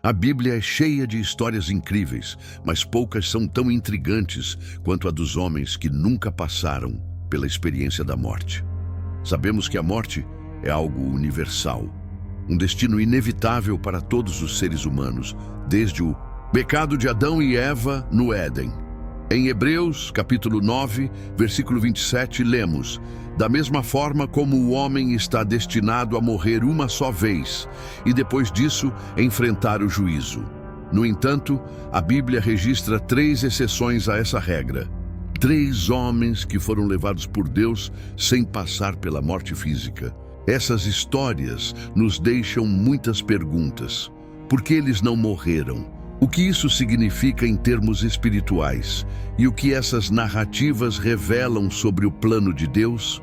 A Bíblia é cheia de histórias incríveis, mas poucas são tão intrigantes quanto a dos homens que nunca passaram pela experiência da morte. Sabemos que a morte é algo universal, um destino inevitável para todos os seres humanos, desde o pecado de Adão e Eva no Éden. Em Hebreus, capítulo 9, versículo 27, lemos: da mesma forma como o homem está destinado a morrer uma só vez, e depois disso enfrentar o juízo. No entanto, a Bíblia registra 3 exceções a essa regra. 3 homens que foram levados por Deus sem passar pela morte física. Essas histórias nos deixam muitas perguntas. Por que eles não morreram? O que isso significa em termos espirituais? E o que essas narrativas revelam sobre o plano de Deus?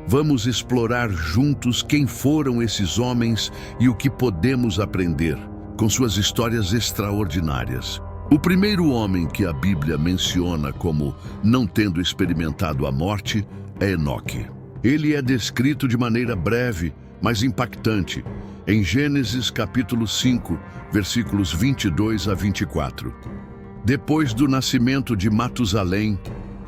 Vamos explorar juntos quem foram esses homens e o que podemos aprender com suas histórias extraordinárias. O primeiro homem que a Bíblia menciona como não tendo experimentado a morte é Enoque. Ele é descrito de maneira breve, mas impactante, em Gênesis capítulo 5, versículos 22 a 24. Depois do nascimento de Matusalém,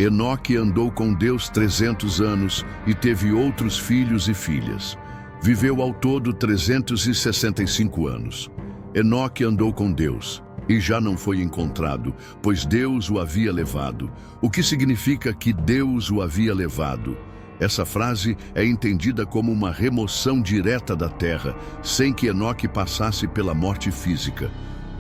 Enoque andou com Deus 300 anos e teve outros filhos e filhas. Viveu ao todo 365 anos. Enoque andou com Deus e já não foi encontrado, pois Deus o havia levado. O que significa que Deus o havia levado? Essa frase é entendida como uma remoção direta da terra, sem que Enoque passasse pela morte física.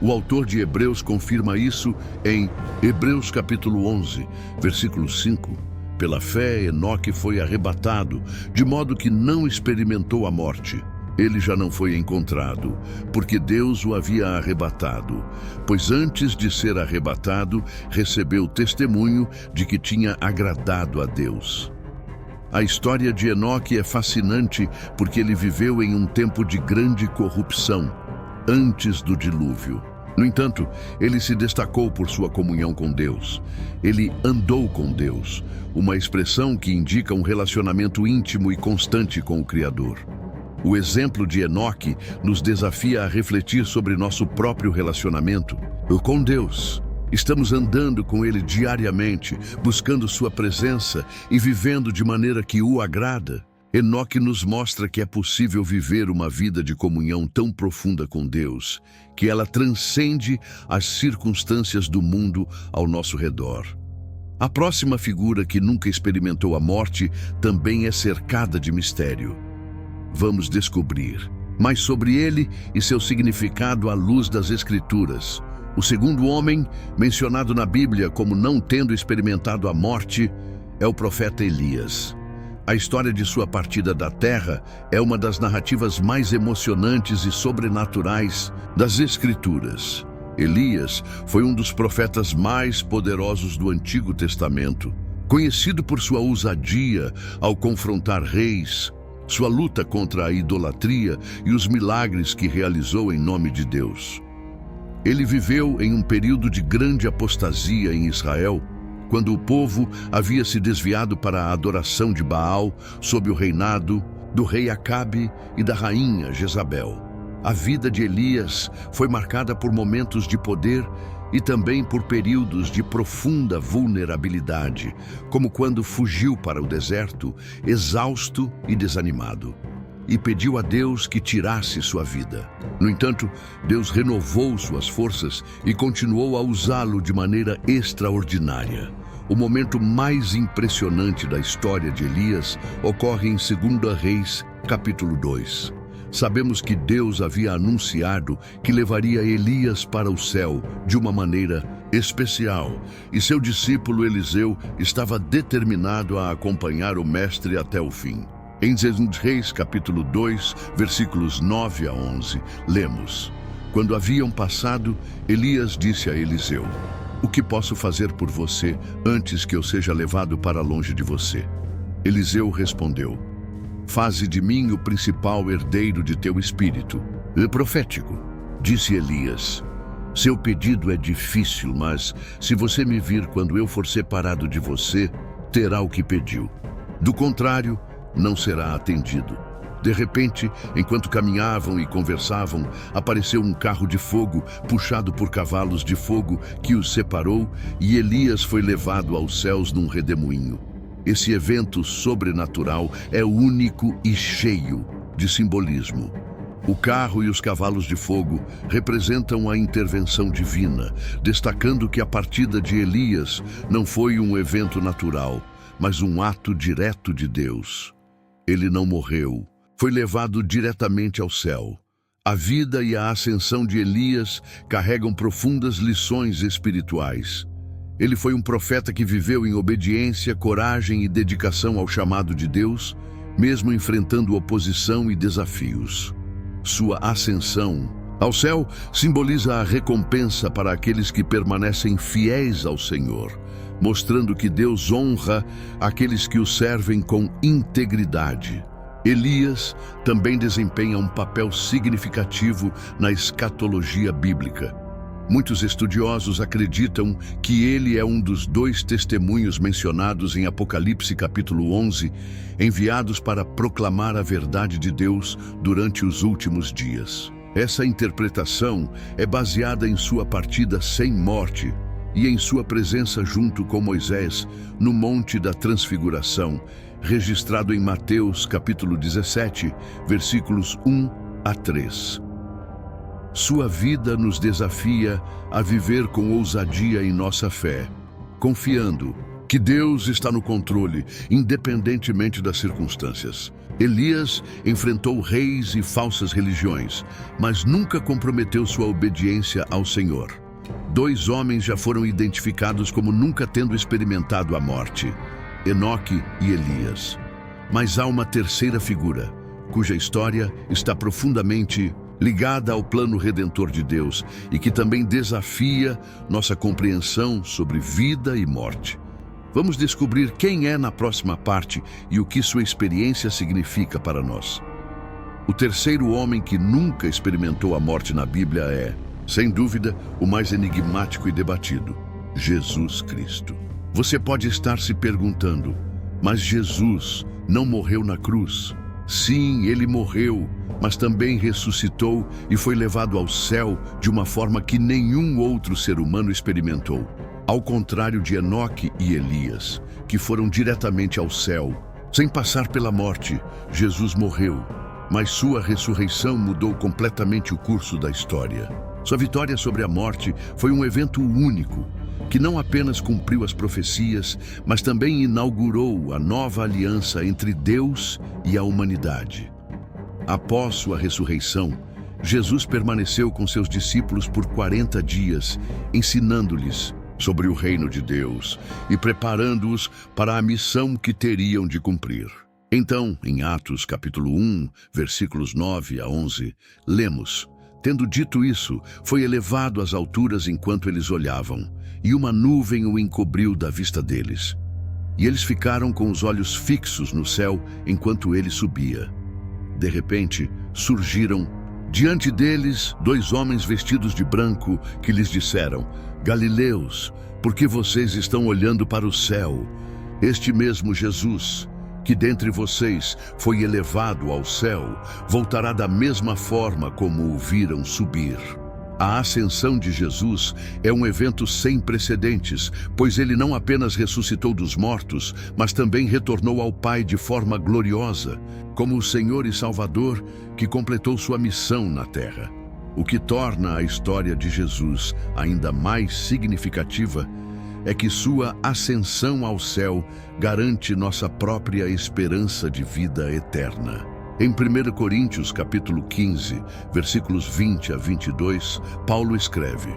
O autor de Hebreus confirma isso em Hebreus capítulo 11, versículo 5. Pela fé, Enoque foi arrebatado, de modo que não experimentou a morte. Ele já não foi encontrado, porque Deus o havia arrebatado, pois antes de ser arrebatado, recebeu testemunho de que tinha agradado a Deus. A história de Enoque é fascinante porque ele viveu em um tempo de grande corrupção, antes do dilúvio. No entanto, ele se destacou por sua comunhão com Deus. Ele andou com Deus, uma expressão que indica um relacionamento íntimo e constante com o Criador. O exemplo de Enoque nos desafia a refletir sobre nosso próprio relacionamento com Deus. Estamos andando com Ele diariamente, buscando sua presença e vivendo de maneira que o agrada. Enoque nos mostra que é possível viver uma vida de comunhão tão profunda com Deus, que ela transcende as circunstâncias do mundo ao nosso redor. A próxima figura que nunca experimentou a morte também é cercada de mistério. Vamos descobrir mais sobre ele e seu significado à luz das Escrituras. O segundo homem, mencionado na Bíblia como não tendo experimentado a morte, é o profeta Elias. A história de sua partida da terra é uma das narrativas mais emocionantes e sobrenaturais das Escrituras. Elias foi um dos profetas mais poderosos do Antigo Testamento, conhecido por sua ousadia ao confrontar reis, sua luta contra a idolatria e os milagres que realizou em nome de Deus. Ele viveu em um período de grande apostasia em Israel, quando o povo havia se desviado para a adoração de Baal sob o reinado do rei Acabe e da rainha Jezabel. A vida de Elias foi marcada por momentos de poder e também por períodos de profunda vulnerabilidade, como quando fugiu para o deserto, exausto e desanimado, e pediu a Deus que tirasse sua vida. No entanto, Deus renovou suas forças e continuou a usá-lo de maneira extraordinária. O momento mais impressionante da história de Elias ocorre em 2 Reis, capítulo 2. Sabemos que Deus havia anunciado que levaria Elias para o céu de uma maneira especial, e seu discípulo Eliseu estava determinado a acompanhar o mestre até o fim. Em 2 Reis, capítulo 2, versículos 9 a 11, lemos: Quando haviam passado, Elias disse a Eliseu: O que posso fazer por você antes que eu seja levado para longe de você? Eliseu respondeu: Faze de mim o principal herdeiro de teu espírito. Profético, disse Elias: Seu pedido é difícil, mas se você me vir quando eu for separado de você, terá o que pediu. Do contrário, não será atendido. De repente, enquanto caminhavam e conversavam, apareceu um carro de fogo, puxado por cavalos de fogo, que os separou, e Elias foi levado aos céus num redemoinho. Esse evento sobrenatural é único e cheio de simbolismo. O carro e os cavalos de fogo representam a intervenção divina, destacando que a partida de Elias não foi um evento natural, mas um ato direto de Deus. Ele não morreu, foi levado diretamente ao céu. A vida e a ascensão de Elias carregam profundas lições espirituais. Ele foi um profeta que viveu em obediência, coragem e dedicação ao chamado de Deus, mesmo enfrentando oposição e desafios. Sua ascensão ao céu simboliza a recompensa para aqueles que permanecem fiéis ao Senhor, mostrando que Deus honra aqueles que o servem com integridade. Elias também desempenha um papel significativo na escatologia bíblica. Muitos estudiosos acreditam que ele é um dos 2 testemunhos mencionados em Apocalipse capítulo 11, enviados para proclamar a verdade de Deus durante os últimos dias. Essa interpretação é baseada em sua partida sem morte e em sua presença junto com Moisés no Monte da Transfiguração, registrado em Mateus capítulo 17, versículos 1 a 3. Sua vida nos desafia a viver com ousadia em nossa fé, confiando que Deus está no controle, independentemente das circunstâncias. Elias enfrentou reis e falsas religiões, mas nunca comprometeu sua obediência ao Senhor. 2 homens já foram identificados como nunca tendo experimentado a morte: Enoque e Elias. Mas há uma terceira figura, cuja história está profundamente ligada ao plano redentor de Deus e que também desafia nossa compreensão sobre vida e morte. Vamos descobrir quem é na próxima parte e o que sua experiência significa para nós. O terceiro homem que nunca experimentou a morte na Bíblia é, sem dúvida, o mais enigmático e debatido: Jesus Cristo. Você pode estar se perguntando, mas Jesus não morreu na cruz? Sim, ele morreu, mas também ressuscitou e foi levado ao céu de uma forma que nenhum outro ser humano experimentou. Ao contrário de Enoque e Elias, que foram diretamente ao céu, sem passar pela morte, Jesus morreu, mas sua ressurreição mudou completamente o curso da história. Sua vitória sobre a morte foi um evento único, que não apenas cumpriu as profecias, mas também inaugurou a nova aliança entre Deus e a humanidade. Após sua ressurreição, Jesus permaneceu com seus discípulos por 40 dias, ensinando-lhes sobre o reino de Deus e preparando-os para a missão que teriam de cumprir. Então, em Atos capítulo 1, versículos 9 a 11, lemos: Tendo dito isso, foi elevado às alturas enquanto eles olhavam, e uma nuvem o encobriu da vista deles. E eles ficaram com os olhos fixos no céu enquanto ele subia. De repente, surgiram diante deles 2 homens vestidos de branco que lhes disseram: Galileus, por que vocês estão olhando para o céu? Este mesmo Jesus, que dentre vocês foi elevado ao céu, voltará da mesma forma como o viram subir. A ascensão de Jesus é um evento sem precedentes, pois ele não apenas ressuscitou dos mortos, mas também retornou ao Pai de forma gloriosa, como o Senhor e Salvador que completou sua missão na terra. O que torna a história de Jesus ainda mais significativa é que sua ascensão ao céu garante nossa própria esperança de vida eterna. Em 1 Coríntios capítulo 15, versículos 20 a 22, Paulo escreve: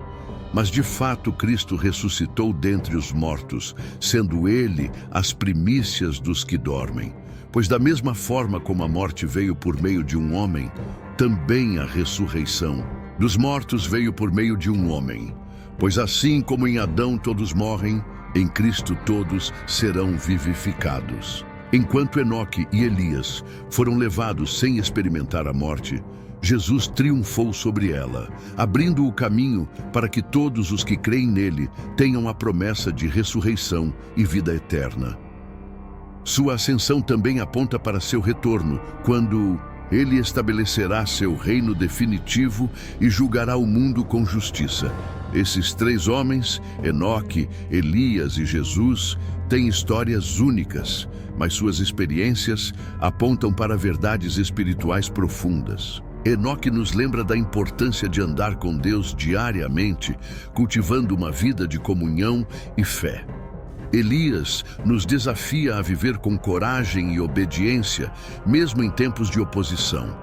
Mas de fato Cristo ressuscitou dentre os mortos, sendo ele as primícias dos que dormem. Pois da mesma forma como a morte veio por meio de um homem, também a ressurreição dos mortos veio por meio de um homem. Pois assim como em Adão todos morrem, em Cristo todos serão vivificados. Enquanto Enoque e Elias foram levados sem experimentar a morte, Jesus triunfou sobre ela, abrindo o caminho para que todos os que creem nele tenham a promessa de ressurreição e vida eterna. Sua ascensão também aponta para seu retorno, quando Ele estabelecerá seu reino definitivo e julgará o mundo com justiça. Esses 3 homens, Enoque, Elias e Jesus, têm histórias únicas, mas suas experiências apontam para verdades espirituais profundas. Enoque nos lembra da importância de andar com Deus diariamente, cultivando uma vida de comunhão e fé. Elias nos desafia a viver com coragem e obediência, mesmo em tempos de oposição.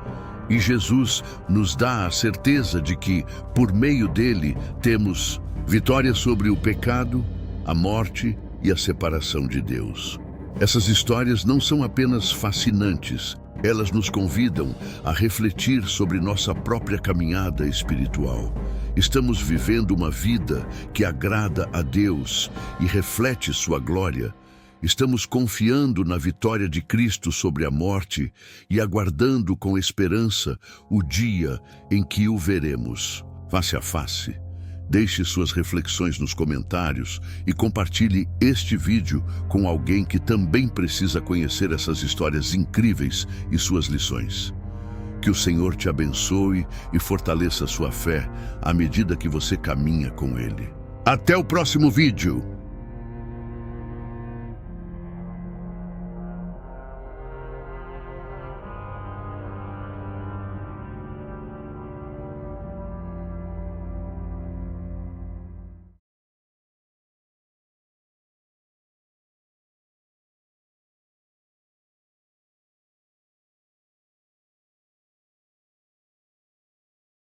E Jesus nos dá a certeza de que, por meio dele, temos vitória sobre o pecado, a morte e a separação de Deus. Essas histórias não são apenas fascinantes, elas nos convidam a refletir sobre nossa própria caminhada espiritual. Estamos vivendo uma vida que agrada a Deus e reflete sua glória. Estamos confiando na vitória de Cristo sobre a morte e aguardando com esperança o dia em que o veremos face a face. Deixe suas reflexões nos comentários e compartilhe este vídeo com alguém que também precisa conhecer essas histórias incríveis e suas lições. Que o Senhor te abençoe e fortaleça sua fé à medida que você caminha com Ele. Até o próximo vídeo!